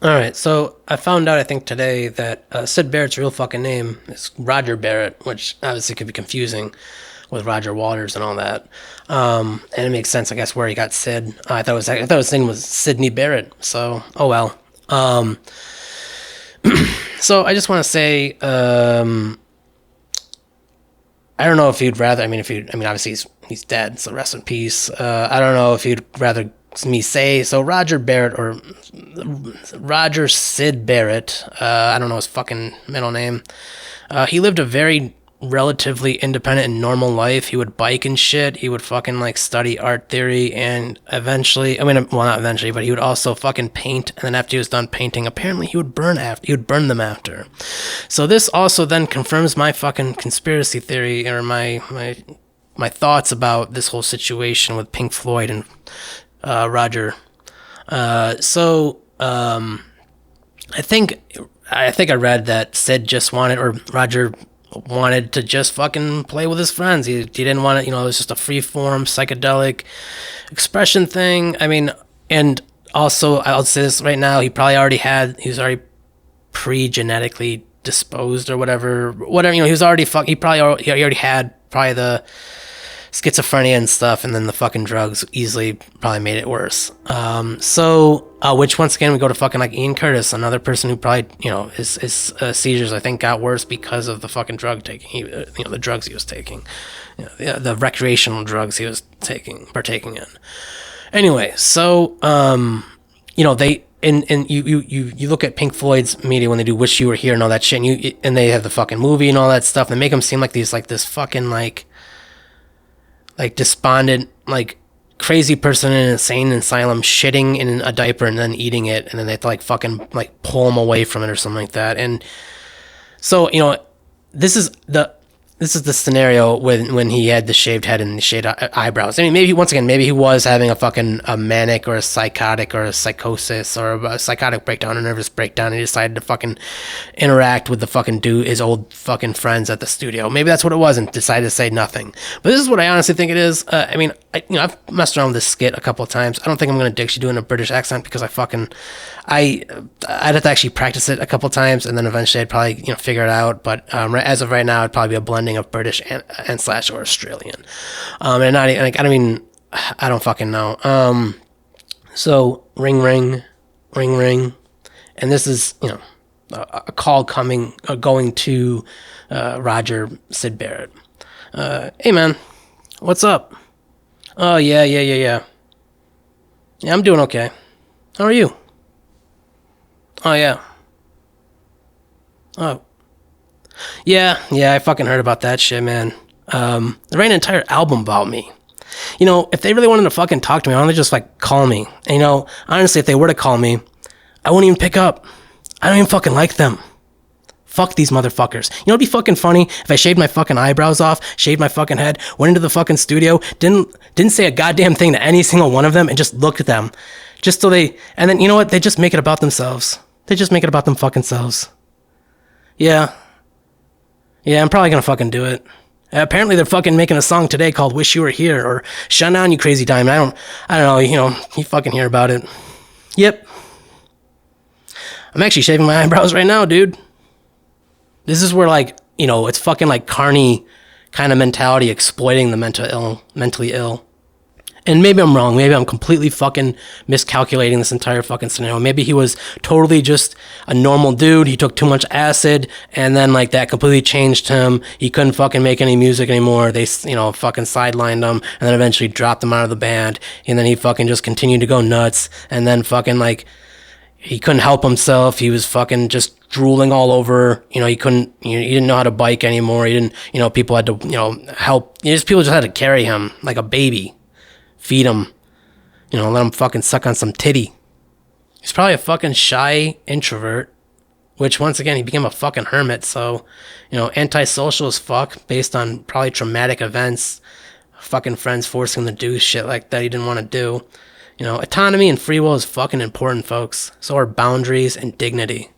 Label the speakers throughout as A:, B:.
A: All right, so I found out, I think today, that Sid Barrett's real fucking name is Roger Barrett, which obviously could be confusing with Roger Waters and all that. And it makes sense, I guess, where he got Sid. I thought his name was Sidney Barrett. So, oh well. Um, so I just want to say, I don't know if you'd rather. I mean, obviously he's dead, so rest in peace. I don't know if you'd rather me say so. Roger Barrett or Roger Sid Barrett. I don't know his fucking middle name. He lived a very relatively independent and normal life. He would bike and shit. He would fucking like study art theory and eventually, I mean, well, not eventually, but he would also fucking paint. And then after he was done painting, apparently he would burn them after. So this also then confirms my fucking conspiracy theory or my thoughts about this whole situation with Pink Floyd and Roger. I think I read that Sid just wanted, or Roger wanted to just fucking play with his friends. He didn't want it, it was just a free form psychedelic expression thing. I mean, and also I'll say this right now, he was already pre-genetically disposed or whatever, he was already he already had probably the schizophrenia and stuff, and then the fucking drugs easily probably made it worse. Which once again we go to fucking like Ian Curtis, another person who probably his seizures I think got worse because of the fucking drug taking, the drugs he was taking, the recreational drugs he was partaking in. Anyway, so they. And you look at Pink Floyd's media when they do "Wish You Were Here" and all that shit, and they have the fucking movie and all that stuff. They make them seem like this fucking like despondent, like crazy person in an insane asylum shitting in a diaper and then eating it, and then they have to like fucking like pull him away from it or something like that. And so this is the scenario when he had the shaved head and the shaved eyebrows. I mean, maybe he was having a manic or a psychotic or a psychosis or a psychotic breakdown, a nervous breakdown, and he decided to fucking interact with his old fucking friends at the studio. Maybe that's what it was, and decided to say nothing. But this is what I honestly think it is. I've messed around with this skit a couple of times. I don't think I'm going to ditch you doing a British accent because I'd have to actually practice it a couple times, and then eventually I'd probably figure it out. But as of right now, it'd probably be a blending of British and slash or Australian. And not like I don't fucking know. So ring ring, ring ring, and this is a call going to Roger Sid Barrett. Hey man, what's up? Oh yeah. Yeah, I'm doing okay. How are you? Oh yeah. Oh yeah. I fucking heard about that shit, man. They wrote an entire album about me. If they really wanted to fucking talk to me, why don't they just like call me? And, honestly, if they were to call me, I wouldn't even pick up. I don't even fucking like them. Fuck these motherfuckers. It'd be fucking funny if I shaved my fucking eyebrows off, shaved my fucking head, went into the fucking studio, didn't say a goddamn thing to any single one of them, and just looked at them, just so and then you know what? They just make it about themselves. They just make it about them fucking selves. Yeah, I'm probably gonna fucking do it. Apparently they're fucking making a song today called "Wish You Were Here" or "Shut Down You Crazy Diamond." I don't know. You fucking hear about it. Yep. I'm actually shaving my eyebrows right now, dude. This is where it's fucking like carny kind of mentality exploiting the mentally ill. And maybe I'm wrong. Maybe I'm completely fucking miscalculating this entire fucking scenario. Maybe he was totally just a normal dude. He took too much acid, and then that completely changed him. He couldn't fucking make any music anymore. They, fucking sidelined him, and then eventually dropped him out of the band. And then he fucking just continued to go nuts, and then fucking he couldn't help himself. He was fucking just drooling all over. He didn't know how to bike anymore. He didn't, people had to, help. People just had to carry him like a baby. Feed him, let him fucking suck on some titty. He's probably a fucking shy introvert, which once again, he became a fucking hermit. So, antisocial as fuck based on probably traumatic events, fucking friends forcing him to do shit like that he didn't want to do. Autonomy and free will is fucking important, folks. So are boundaries and dignity.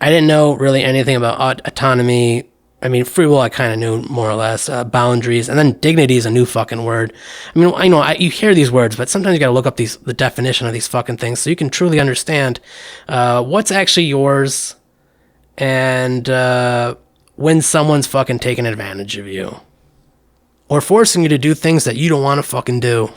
A: I didn't know really anything about autonomy I mean, free will I kind of knew more or less. Boundaries, and then dignity is a new fucking word. I mean, I know you hear these words, but sometimes you got to look up the definition of these fucking things so you can truly understand what's actually yours, and when someone's fucking taking advantage of you or forcing you to do things that you don't want to fucking do.